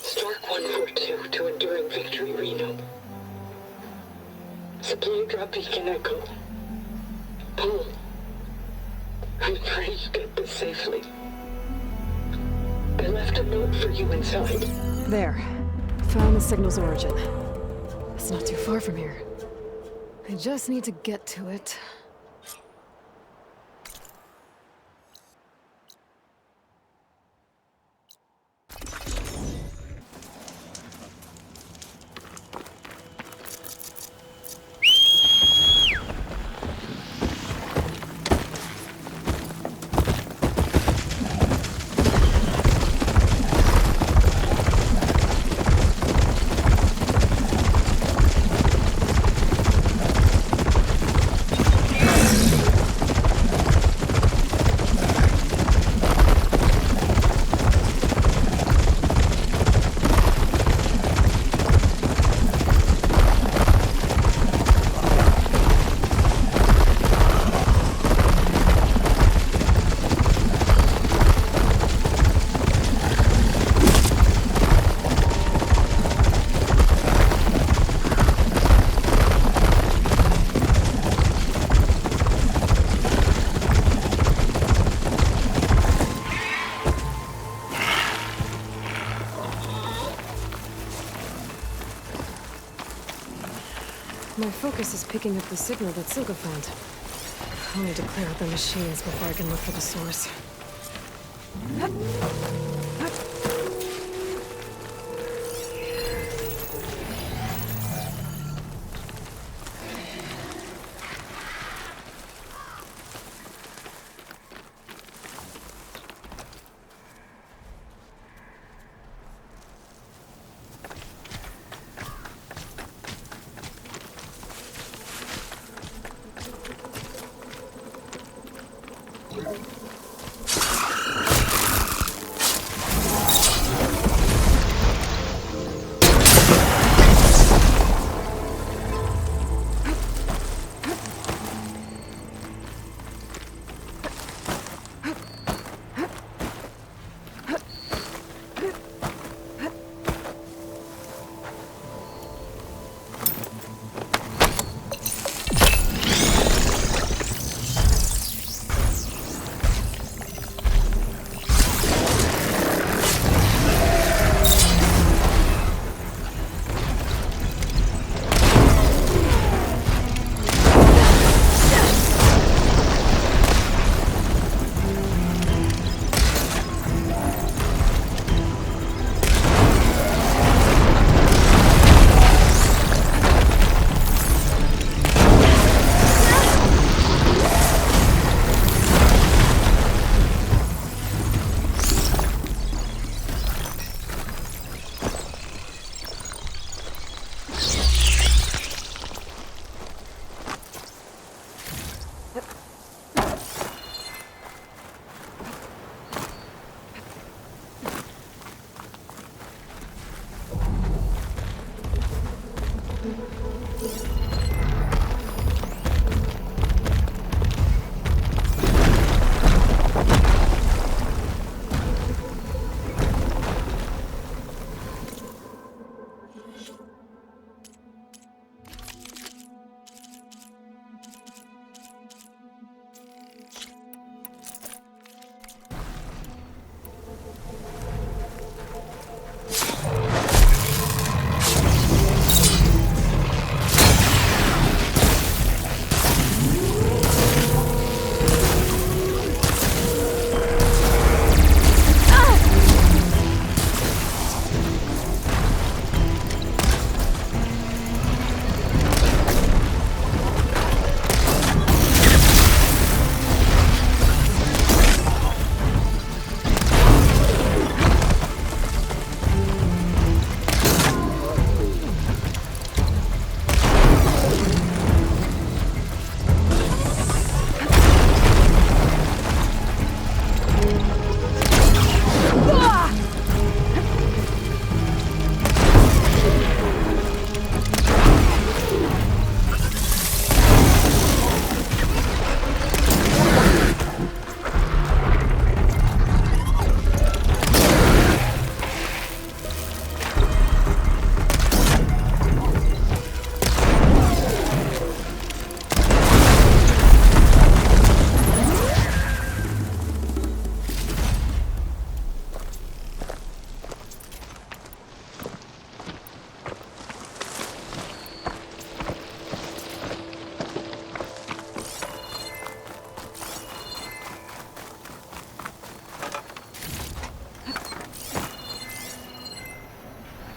Stark 142 to Enduring Victory, Reno. Supply drop beacon echo. Paul, I pray you get this safely. I left a note for you inside. There. Found the signal's origin. It's not too far from here. I just need to get to it. focus is picking up the signal that Silka found. I'll need to clear out the machines before I can look for the source.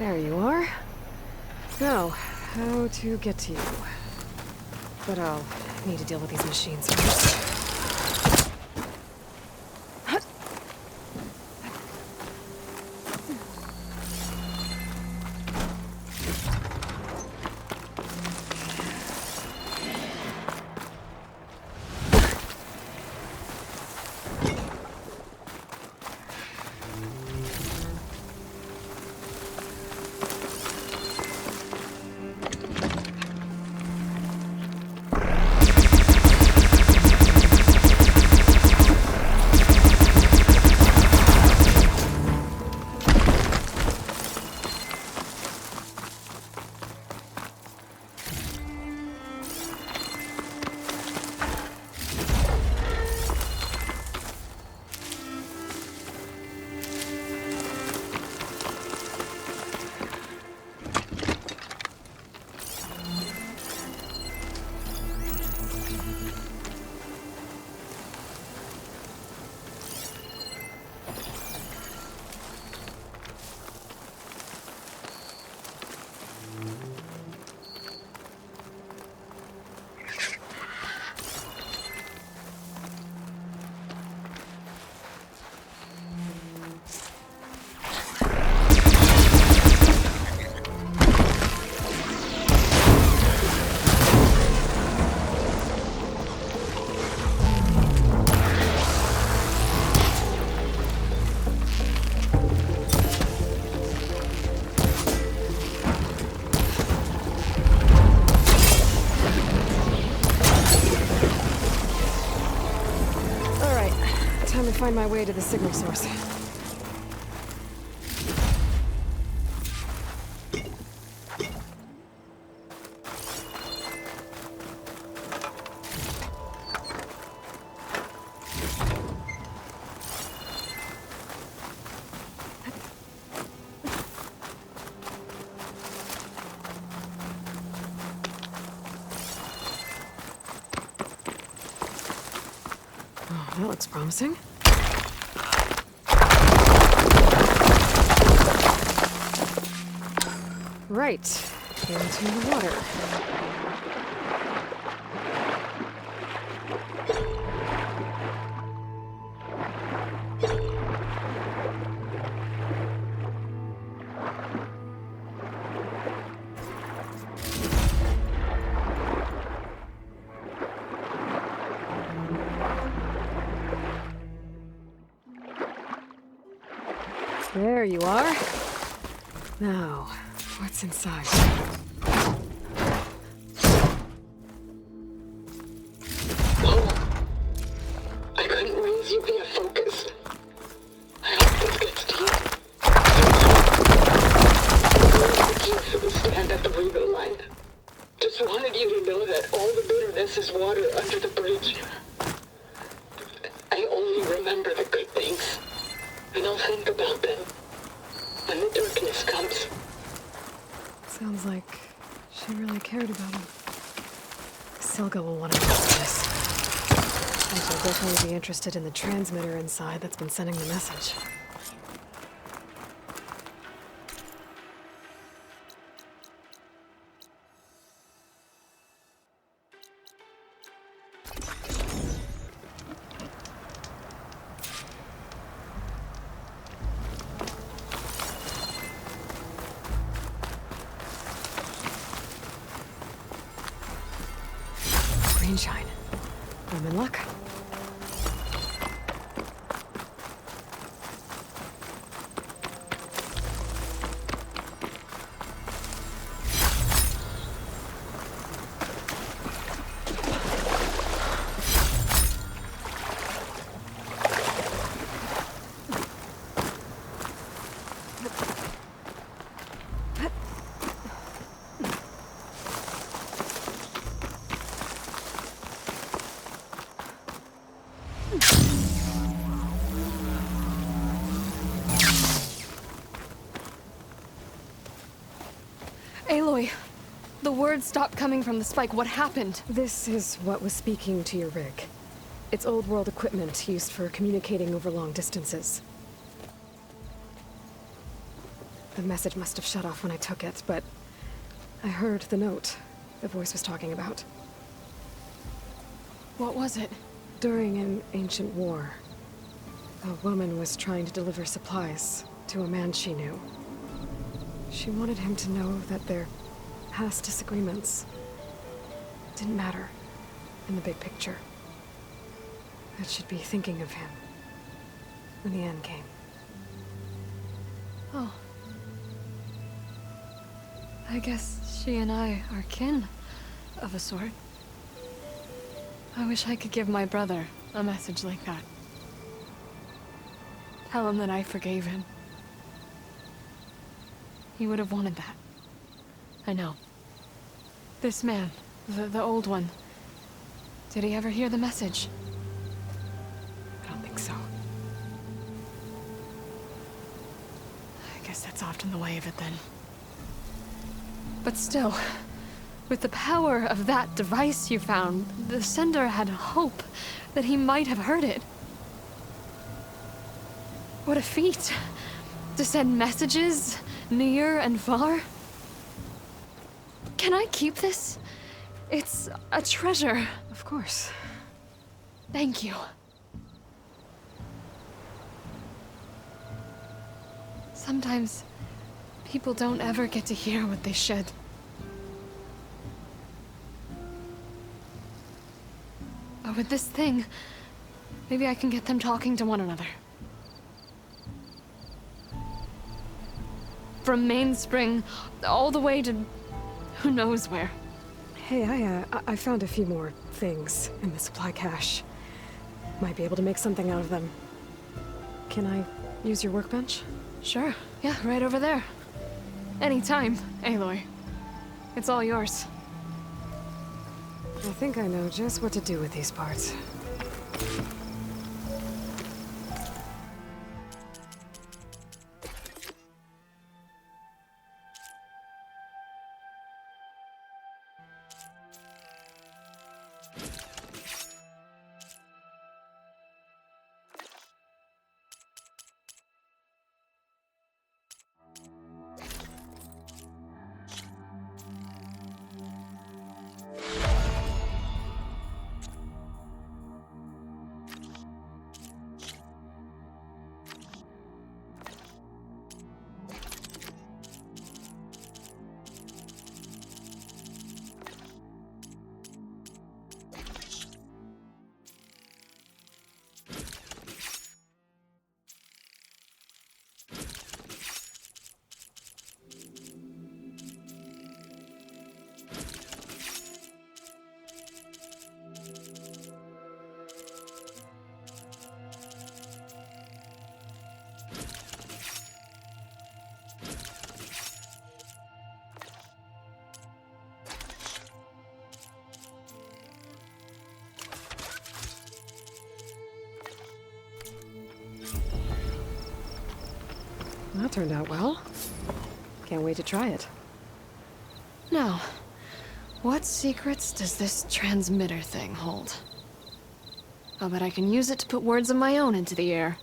There you are. Now, how to get to you. But I'll need to deal with these machines first. to find my way to the signal source. That looks promising. Right, into the water. There you are. Now, what's inside? I couldn't raise you via focus. I hope this gets to you. The key for the stand at the rainbow line. Just wanted you to know that all the bitterness is water under the bridge. I only remember the good things. And I'll think about them when the darkness comes. Sounds like she really cared about him. Silga will want to know this. And she'll definitely be interested in the transmitter inside that's been sending the message. Greenshine. I'm in luck. Aloy, the words stopped coming from the spike. What happened? This is what was speaking to your rig. It's old world equipment used for communicating over long distances. The message must have shut off when I took it, but I heard the note the voice was talking about. What was it? During an ancient war, a woman was trying to deliver supplies to a man she knew. She wanted him to know that their past disagreements didn't matter in the big picture. That she'd be thinking of him when the end came. Oh. I guess she and I are kin, of a sort. I wish I could give my brother a message like that. Tell him that I forgave him. He would have wanted that. I know. This man, the old one, did he ever hear the message? I don't think so. I guess that's often the way of it then. But still, with the power of that device you found, the sender had hope that he might have heard it. What a feat! To send messages near and far. Can I keep this? It's a treasure. Of course. Thank you. Sometimes people don't ever get to hear what they should. But with this thing, maybe I can get them talking to one another. From Mainspring all the way to who knows where. Hey, I found a few more things in the supply cache. Might be able to make something out of them. Can I use your workbench? Sure. Yeah, right over there. Anytime, Aloy. It's all yours. I think I know just what to do with these parts. That turned out well. Can't wait to try it. Now, what secrets does this transmitter thing hold? I'll bet I can use it to put words of my own into the air.